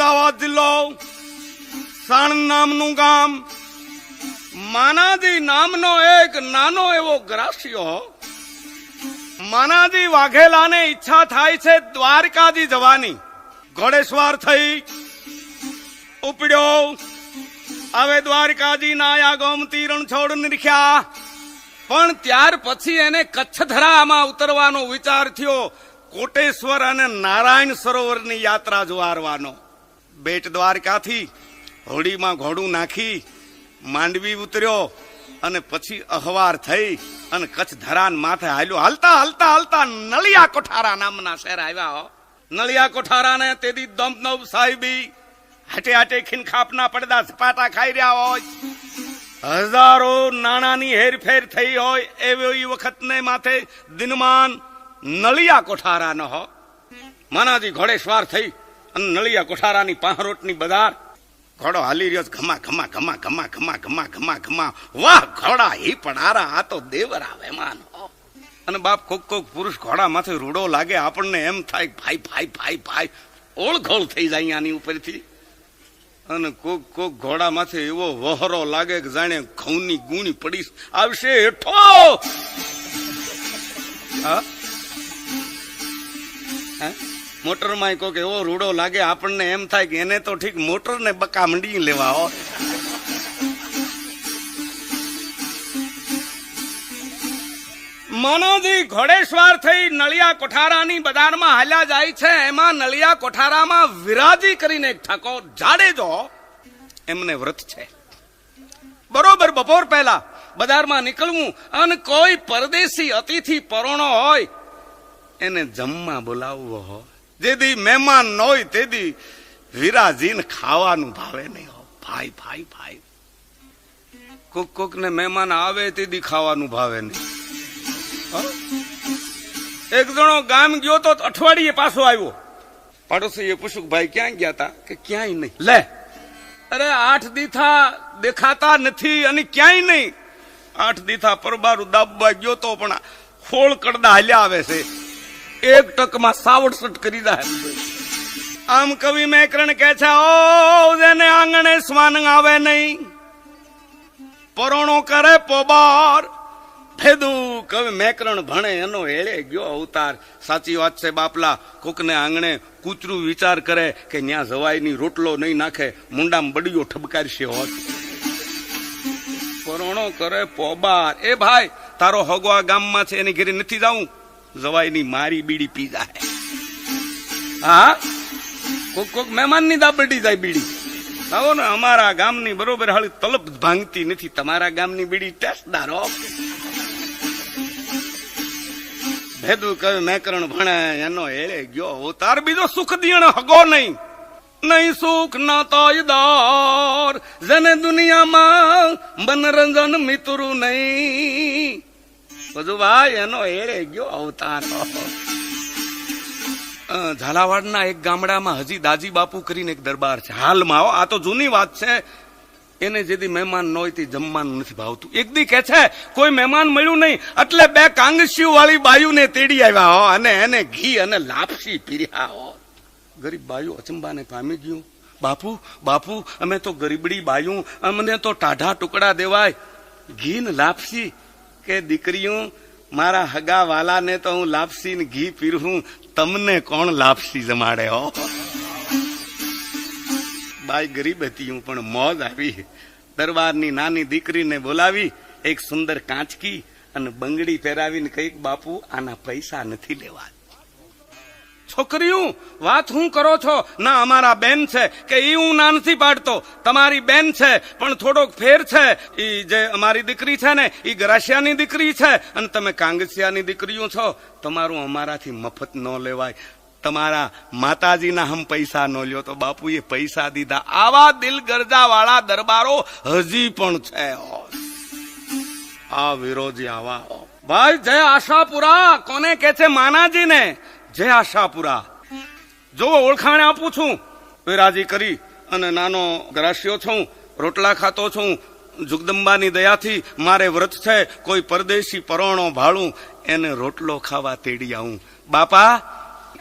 અમદાવાદ જિલ્લો સાણંદ નામનું ગામ, માનાજી નામનો એક નાનો એવો ગ્રાસ્યો. માનાજી વાઘેલાને ઈચ્છા થાય છે દ્વારકાજી જવાની. ઘોડેસવાર થઈ ઉપડ્યો. હવે દ્વારકાજી ના આયા, ગોમતી રણછોડ નિરખ્યા. પણ ત્યાર પછી એને કચ્છધરામાં ઉતરવાનો વિચાર થયો. કોટેશ્વર અને નારાયણ સરોવરની યાત્રા જોવારવાનો. બેટ દ્વારકાથી હોડીમાં ઘોડું નાખી માંડવી ઉતર્યો અને પછી અહવાર થઈ અને કચ્છ ધરાન માથે હાલ્યો. હાલતા હાલતા હાલતા નળિયા કોઠારા નામના શહેર આવ્યા. નળિયા કોઠારાને તેથી દમદમ સાહેબી હાટે હાટે ખીનખાપના પડદા સપાટા ખાઈ રહ્યા હોય. હજારો નાણાની હેરફેર થઈ હોય એવી વખતને માથે દિનમાન નળિયા કોઠારા ન હો. માનાજી ઘોડેસવાર થઈ અને નળિયા કોઠારાની પાંહરોટની બજાર. ઘોડો હાલી રહ્યો, ઘમા ઘમા ઘમા ઘમા ઘમા ઘમા ઘમા ઘમા. વાહ ઘોડા હી પડારા, આ તો દેવરા વેમાન. અને બાપ કોક કોક પુરુષ ઘોડા માથે રૂડો લાગે, આપણને એમ થાય ભાઈ ભાઈ ભાઈ ભાઈ ઓળઘોળ થઈ જાય આની ઉપરથી. અને કોક કોક ઘોડા માથે એવો વહરો લાગે કે જાણે ઘઉંની ગુણી પડી આવશે હેઠો. મોટરમાં કોક એવો રૂડો લાગે, આપણને એમ થાય કે એને તો ઠીક મોટર ને બકા મંડી લેવા હો. માનવજી ઘોડેસવાર થઈ નળિયા કોઠારાની બજારમાં હાલ્યા જાય છે. એમાં નળિયા કોઠારામાં વિરાજી કરીને એક ઠાકોર જાડેજો, એમને વ્રત છે. બરોબર બપોર પહેલા બજારમાં નીકળવું અને કોઈ પરદેશી અતિથિ પરોણો હોય એને જમવા બોલાવવો હોય. જેથી મહેમાન ન હોય તેથી વિરાજીને ખાવાનું ભાવે નહીં હો. ભાઈ ભાઈ ભાઈ કોક કોક ને મહેમાન આવે તેથી ખાવાનું ભાવે નહીં. એક જણો ગામ ગયો તો અઠવાડિયે પાછો આવ્યો. પાડોશીએ પૂછ્યું ભાઈ ક્યાં ગયા હતા? કે ક્યાંય નહીં. લે અરે 8 દીથા દેખાતા નથી અને ક્યાંય નહીં. 8 દીથા પરબારું દાબવા ગયો તો પણ ખોળ કડદા હાલ્યા આવે છે. એક ટકમાં સાવડસટ કરી દે. આમ કવિ મેકરણ કે છે, ઓ જેને આંગણે સ્વાન આવે નહીં, પરોણો કરે પોબાર. ભેદું કવિ મેકરણ ભણે એનો હેળે ગયો અવતાર. સાચી વાત છે બાપલા. કોકને આંગણે કૂતરું વિચાર કરે કે ન્યા જવાઈની રોટલો નહીં નાખે, મુંડામાં બડીયો ઠબકારશે હોત. પરોણો કરે પોબાર. એ ભાઈ તારો હગો આ ગામમાં છે, એની ઘરે નથી જાવું, જવાઈની મારી બીડી પી જાય. હા કોક કોક મહેમાન ની દાબડી જાય બીડી. આવો ને અમારા ગામની બરોબર હાલી તલબ ભાંગતી નથી, તમારા ગામની બીડી ટેસ્ટદાર હો. ભેદું કહે મેકરણ ભણે એનો હેળે ગયો અવતાર. બીજો સુખ દિયણ હગો નહીં, નહીં સુખ ના તોયદાર. જેને દુનિયામાં મનોરંજન મિત્રું નહીં, બધું ભાઈ એનો હેળે ગયો અવતાર. ઝાલાવાડના એક ગામડામાં હજી દાજી બાપુ કરીને એક દરબાર છે હાલમાં. આ તો જૂની વાત છે. એને જેથી મહેમાન ન હોય તે જમવાનું નથી ભાવતું. એક દી કે છે કોઈ મહેમાન મળ્યું નહીં એટલે 2 કાંગસિયું વાળી બાયુને તેડી આવ્યા હો અને એને ઘી અને લાપસી પીર્યા હો. ગરીબ બાયુ અચંબાને પામી ગયું. બાપુ બાપુ અમે તો ગરીબડી બાયું, અમને તો ટાઢા ટુકડા દેવાય. ઘી ને લાપસી? કે દીકરીઓ મારા હગા વાલાને તો હું લાપસી ને ઘી પીરું, તમને કોણ લાપસી જમાડે હો. બાઈ ગરીબ હતી હું પણ મોજ આવી. દરબારની નાની દીકરીને બોલાવી, એક સુંદર કાંચકી અને બંગડી પહેરાવીને કઈક બાપુ આના પૈસા નથી લેવા. છોકરીઓ વાત હું કરો છો? ના અમારા બેન છે. કે ઈ હું ના નથી પાડતો, તમારી બેન છે પણ થોડોક ફેર છે. ઈ જે અમારી દીકરી છે ને ઈ ગરાસિયાની દીકરી છે અને તમે કાંગસિયાની દીકરીઓ છો. તમારું અમારાથી મફત ન લેવાય. તમારા માતાજીના હમ પૈસા ન લ્યો. તો બાપુએ પૈસા દીધા. આવા દિલ ગરજા વાળા દરબારો હજી પણ છે. આ વિરોધી આવા ભાઈ. જય આશાપુરા કોને કે છે? માનાજીને. જય આશાપુરા. જો ઓળખાણે આપું છું. વિરાજી કરી અને નાનો ગ્રાસ્યો છું, રોટલા ખાતો છું. જગદંબાની દયાથી મારે વ્રત છે. કોઈ પરદેશી પરોણો ભાળું એને રોટલો ખાવા તેડી આવું. બાપા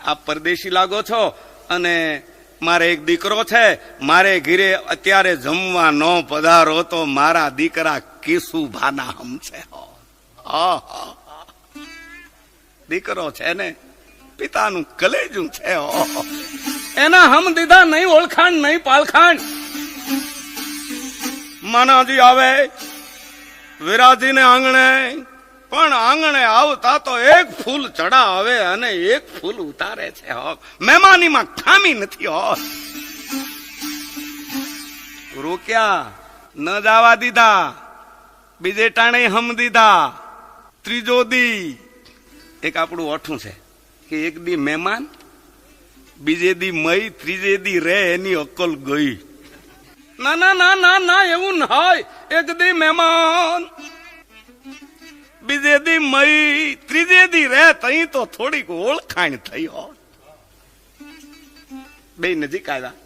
આપ પરદેશી લાગો છો અને મારે એક દીકરો છે, મારે ઘીરે અત્યારે જમવા ન પધારો તો મારા દીકરા કેશુભાના હમ છે. દીકરો છે ને પિતાનું કલેજું છે. એના હમ દીધા નહીં ઓળખાણ નહીં પાલખાણ. માનાજી આવે વિરાજીને આંગણે, પણ આંગણે આવતા તો એક ફૂલ ચડાવે અને એક ફૂલ ઉતારે છે. મહેમાનીમાં ખામી નથી. રોક્યા ન જવા દીધા, બીજે ટાણે હમ દીધા. ત્રીજો દી એક આપણું ઓઠું છે કે એક દી મહેમાન, બીજે દી મય, ત્રીજે દી રે એની અક્કલ ગઈ. ના ના ના ના ના એવું ન હોય. એક દી મહેમાન, બીજે દી મય, ત્રીજે દી રે તઈ તો થોડીક ઓળખાણ થઈ હોત. બે નજીક આવ્યા,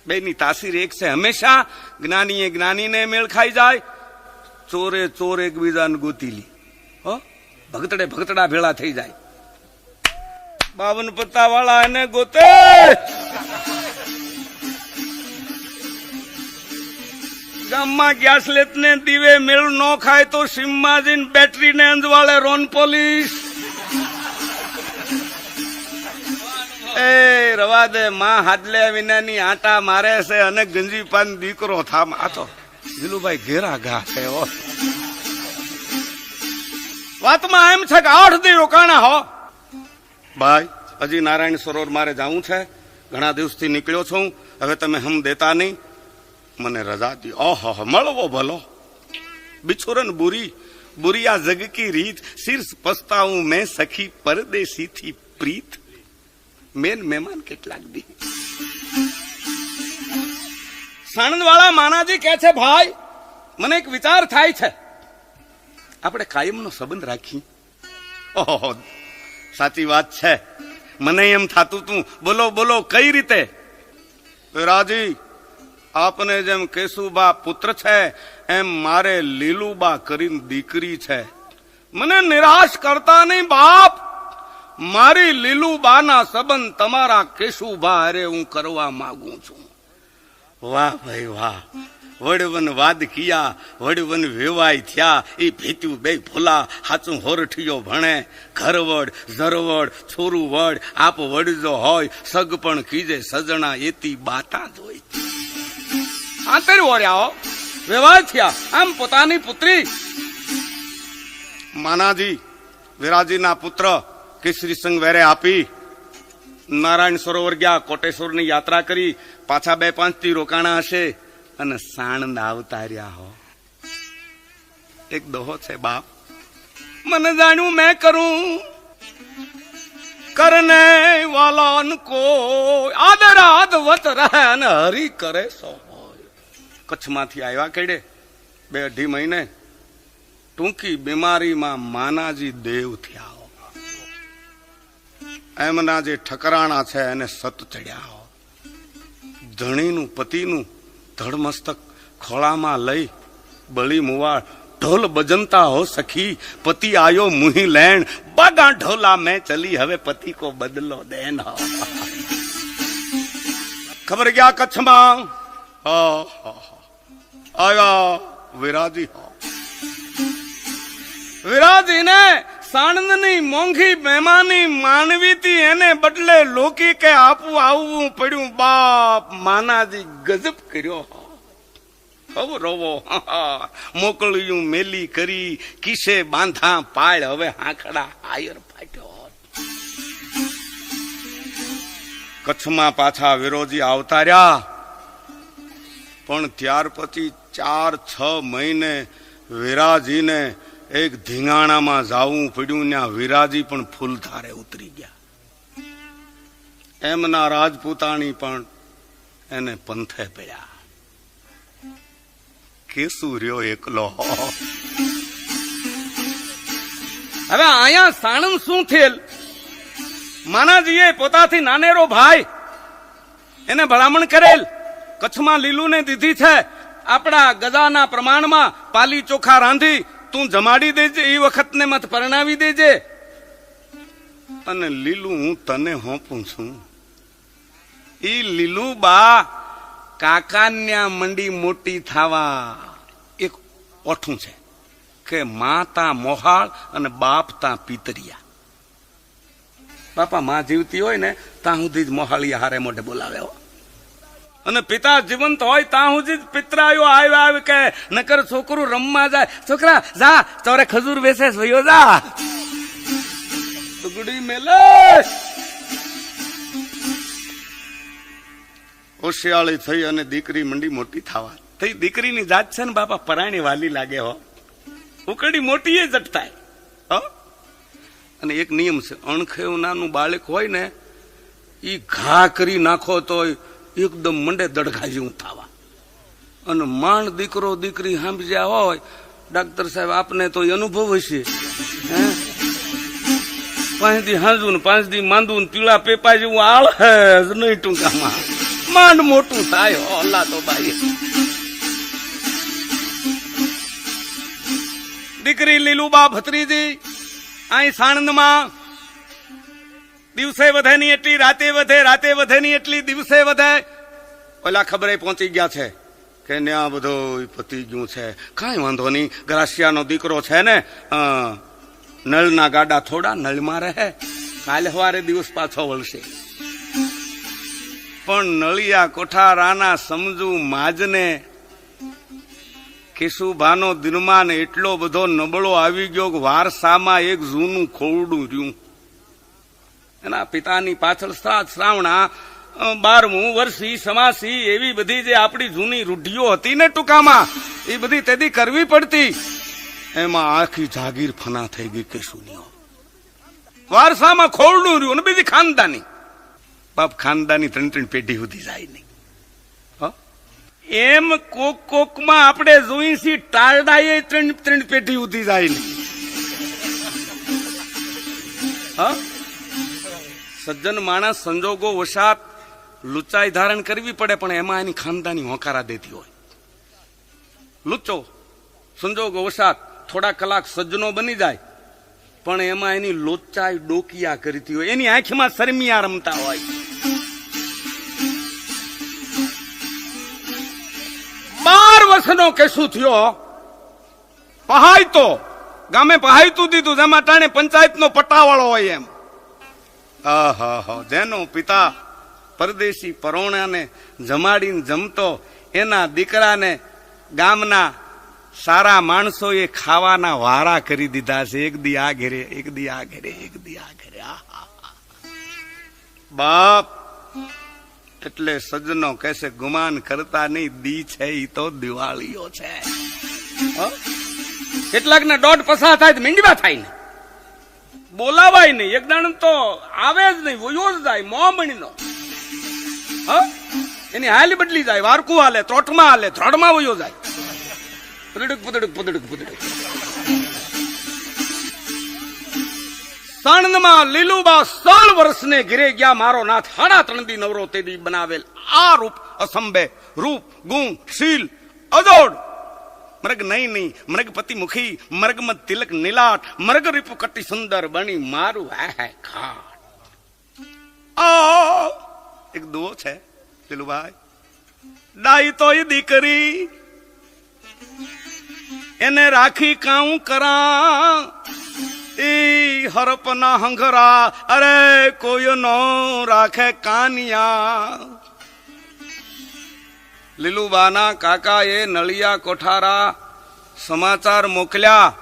બે ની તાસીર એક છે. હંમેશા જ્ઞાની જ્ઞાનીને મેળ ખાઈ જાય, ચોરે ચોર એકબીજાને ગોતી લી. ભગતડે ભગતડા ભેળા થઈ જાય. 52 પત્તા વાળા એને ગોતે. ગામમાં ગેસ લેત ને દીવે મેળ ન ખાય તો સીમમાં બેટરી ને અંજવાળે રોન પોલીસ. એ રવા દે, માં હાડલે વિનાની આટા મારે છે અને ગંજી પાન દીકરો થામ. આ તો જીલુભાઈ ઘેરા ઘા છે. વાતમાં એમ છે કે 8 દી રોકાણા હો. ભાઈ હજી નારાયણ સરોવર મારે જવું છે, ઘણા દિવસથી નીકળ્યો છું. હવે તમે હમ દેતા નહીં, મને રજા દી. ઓહો મળવો ભલો. બિછોરન બુરી બુરિયા જગ કી રીત, શીર્ષ પસ્તાવું મેં સખી પરદેશી થી પ્રીત. મેન મહેમાન કેટલાક દી. સાણંદ વાળા માનાજી કે છે ભાઈ મને એક વિચાર થાય છે, આપણે કાયમનો સંબંધ રાખી. ઓહો સાચી વાત છે. મને એમ થાતું તું બોલો બોલો કઈ રીતે. રાજી આપને જેમ કેશુબા પુત્ર છે એમ મારે લીલુબા કરીને દીકરી છે. મને નિરાશ કરતા નહીં બાપ. મારી લીલુબાના સંબંધ તમારા કેશુબા અરે હું કરવા માંગુ છું. વાહ ભાઈ વાહ. વડવન વાદ કિયા, વડવન વેવાય થયા, એ ભીત્યું બે ભૂલા, હાચું હોરઠિયો ભણે. ઘરવડ ઝરવડ છોરું વડ, આપ વડજો હોય સગ પણ કીજે સજણા એતી બાતા જ હોય. આંતર ઓળ્યા વેવાય થયા, આમ પોતાની પુત્રી. માનાજી વિરાજીના પુત્ર કેસરી સંગ વેરે આપી નારાયણ સરોવર ગયા, કોટેશ્વરની યાત્રા કરી. પાછા 2-5 દી રોકાણા હશે અને સાણંદ આવતા રહ્યા હો. એક દોહો છે બાપ, મને જાણ્યું મેં કરું કરને વાલાન કો આદર આદવત રહે અને હરી કરે સો. કચ્છમાંથી આવ્યા કેડે 2-2.5 મહિને. ટૂંકી બીમારીમાં માનાજી દેવ થયા. એમના જે ઠકરાણા છે એને સત ચડ્યા હો. ધણીનું પતિનું ધડમસ્તક ખોળામાં લઈ બળી મુવાળ ઢોલ બજનતા હો સખી, પતિ આયો મુહી લેણ, બાગા ઢોલા મેં ચલી, હવે પતિ કો બદલો દેન. ખબર ગયા કચ્છમાં આવ્યા વિરાજી. વિરાજીને સાણંદની મોંઘી મહેમાની માનવી હતી, એને બદલે લોકી કે આપવું આવવું પડ્યું. બાપ માનાજી ગજબ કર્યો. હવે રોવો મોકળ્યું મેલી કરી, કિસે બાંધા પાળ, હવે હાંકડા આયર ફાટ્યો. કચ્છમાં પાછા વિરોજી આવતા રહ્યા, પણ ત્યાર પછી 4-6 મહિને વિરાજીને એક ધીંગાણામાં જાવું પડ્યું. ત્યાં વિરાજી પણ ફૂલ ધારે ઉતરી ગયા. એમના રાજપૂતાણી પણ એને પંથે પડ્યા. કેસુ રહ્યો એકલો. હવે અહીંયા સાણંદ શું થયેલ? માનાજીએ પોતાથી નાનેરો ભાઈ એને ભલામણ કરેલ, કચ્છમાં લીલુને દીધી છે, આપણા ગજાના પ્રમાણમાં પાલી ચોખા રાંધી તું જમાડી દેજે, એ વખતને મત પરણાવી દેજે, અને લીલું હું તને હોપું છું. ઈ લીલુબા કાકાન્યા મંડી મોટી થાવા એક ઓઠું છે કે માતા મોહાળ અને બાપ તા પિતરિયા. બાપા માં જીવતી હોય ને ત્યાં સુધી જ મોહાળી હારે મોઢે બોલાવે હો, અને પિતા જીવંત હોય ત્યાં સુધી જ પિતરાયો આવે કે નકર છોકરું રમવા જાય, છોકરા જા ચોરે ખજૂર વેસે વયો જા, ટુકડી મેલે. હોશિયાળી થઈ અને દીકરી મંડી મોટી થવા. થઈ દીકરીની જાત છે ને બાપા પરાણી વાલી લાગે હો, ઉકડી મોટી એ જટતાય હો. અને એક નિયમ છે, અણખેવું નાનું બાળક હોય ને ઈ ઘા કરી નાખો તો એકદમ મંડે દડઘા જેવું થવા. અને માંડ દીકરો દીકરી સાંભળ્યા હોય, ડાક્ટર સાહેબ આપને તો અનુભવ હશે, 5 દી હાંજુ ને 5 દી માંદુ ને પીળા પેપા જેવું આળ જ નહીં, ટૂંકામાં માંડ મોટું થાય. અલ્લા તો બાઈ દીકરી લીલુબા ભત્રીજી અહીં સાણંદમાં દિવસે વધે ની એટલી રાતે વધે, રાતે વધે ની એટલી દિવસે વધે. ઓલા ખબરે પહોંચી ગયા છે કે ન્યા બધો પતી ગયું છે. કાંઈ વાંધો નહીં, ગરાસિયાનો દીકરો છે ને, નળના ગાડા થોડા નળમાં રહે, કાલે સવારે દિવસ પાછો વળશે. પણ નળિયા કોઠારાના સમજુ માજને કેશુભાનો દિનમાન એટલો બધો નબળો આવી ગયો કે વારસામાં એક જૂનું ખોરડું રહ્યું. એના પિતાની પાછળ શ્રાવણા 12મું વર્ષી સમાસી એવી બધી જે આપણી જૂની રૂઢિઓ હતી ને ટૂંકામાં એ બધી તેથી કરવી પડતી. એમાં આખી જાગીર ફના થઈ ગઈ કેશુનીઓ. વારસામાં ખોરડું રહ્યું અને બીજી ખાનદાની. બાપ ખાનદાની 3 પેઢી સુધી જાય નહીં. એમ કોકમાં આપણે જોઈ છીએ ટારડાએ 3 પેઢી સુધી જાય નહીં. સજ્જન માણસ સંજોગો વશાત લુચાઈ ધારણ કરવી પડે, પણ એમાં એની ખાનદાની હોકારા દેતી હોય. લુચ્ચો સંજોગો વશાત થોડા કલાક સજ્જનો બની જાય, પણ એમાં એની લોચાઈ ડોકિયા કરતી હોય, એની આંખમાં શરમિયા રમતા હોય. વર્ષનો કેશું થયો, પહાયતો ગામે પહાયતું દીધું, જેમાં ટાણે પંચાયતનો પટ્ટાવાળો હોય એમ. જેનો પિતા પરદેશી પરોણાને જમાડીને જમતો, એના દીકરાને ગામના સારા માણસોએ ખાવાના વારા કરી દીધા છે. એક દી આ ઘેરે, એક દી આ ઘેરે, એક દી આ ઘેરે. બાપ એટલે સજ્જનો કહેશે ગુમાન કરતા નહીં, દી છે ઈ તો દિવાળીઓ છે. કેટલાક ને દોઢ પસા થાય મીંડવા થાય ને, બોલાવાય નહીં, એક દાણ તો આવે જ નહીં, વયો જ જાય. મોમણી નો એની હાલી બદલી જાય, વારકું હાલે, ત્રોટમાં હાલે, ત્રોડમાં વયો જાય. પુદડક પુદડક પુદડક પુદડક. સાણંદમાં લીલુબા 16 વર્ષને ઘેરે ગયા. મારો નાથ 3.5 દી નવરો તેદી બનાવેલ આ રૂપ અસંભે રૂપ ગુણ શીલ અજોડ મૃગ નહીં મૃગપતિ મુખી મૃગમત તિલક નીલાટ મૃગ રીપુ કટી સુંદર બની મારું હે ખાટ. એક દુઓ છે લીલુભાઈ. ડાઈ તો એ દીકરી એને રાખી કાઉ કરા, ઈ હરપના હંગરા અરે કોઈ નો રાખે કાનિયા. લીલુબાના કાકા એ નળિયા કોઠારા સમાચાર મોકલ્યા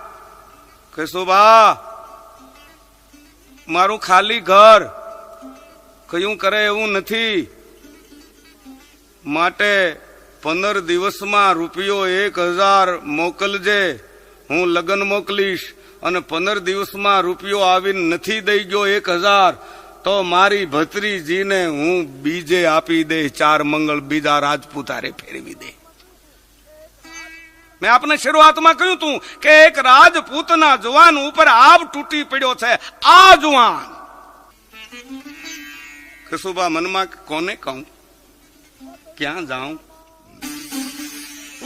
કે સુભા મારું ખાલી ઘર કયું કરે એવું નથી, માટે 15 દિવસમાં રૂપિયો 1000 મોકલજે, હું લગન મોકલીશ. અને 15 દિવસમાં રૂપિયો આવીને નથી દઈ ગયો 1000 તો મારી ભત્રીજીને હું બીજે આપી દે, 4 મંગળ બીજા રાજપૂતારે ફેરવી દે. મેં આપને શરૂઆતમાં કહ્યું તું કે એક રાજપૂતના જુવાન ઉપર આબ તૂટી પડ્યો છે. આ જુવાન કસુબા મનમાં કોને કહું, ક્યાં જાઉં?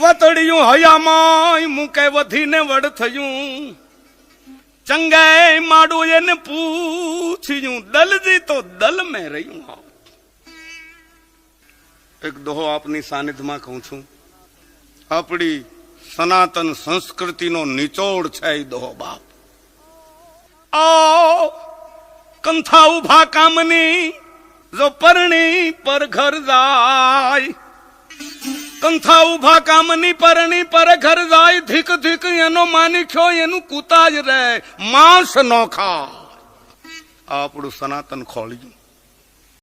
વતડિયું હયામાં મૂકે વધીને વડ થયું, ચંગાઈ માડું એને પૂછ્યું, દલજી તો દલ મેં રહ્યું. એક દોહો આપની સાનિધ્યમાં કહું છું. આપણી સનાતન સંસ્કૃતિનો નિચોડ છે એ દોહો બાપ. ઓ કંથા ઉભા કામની જો પરણી પર ઘર જાય, કંથા ઉભા કામની પરણી પર ઘર જાય, ધીક ધીક એનો માનીખ્યો એનું કૂતા જ રહે, માંસ નો ખાય. આપણું સનાતન ખોળ્યું.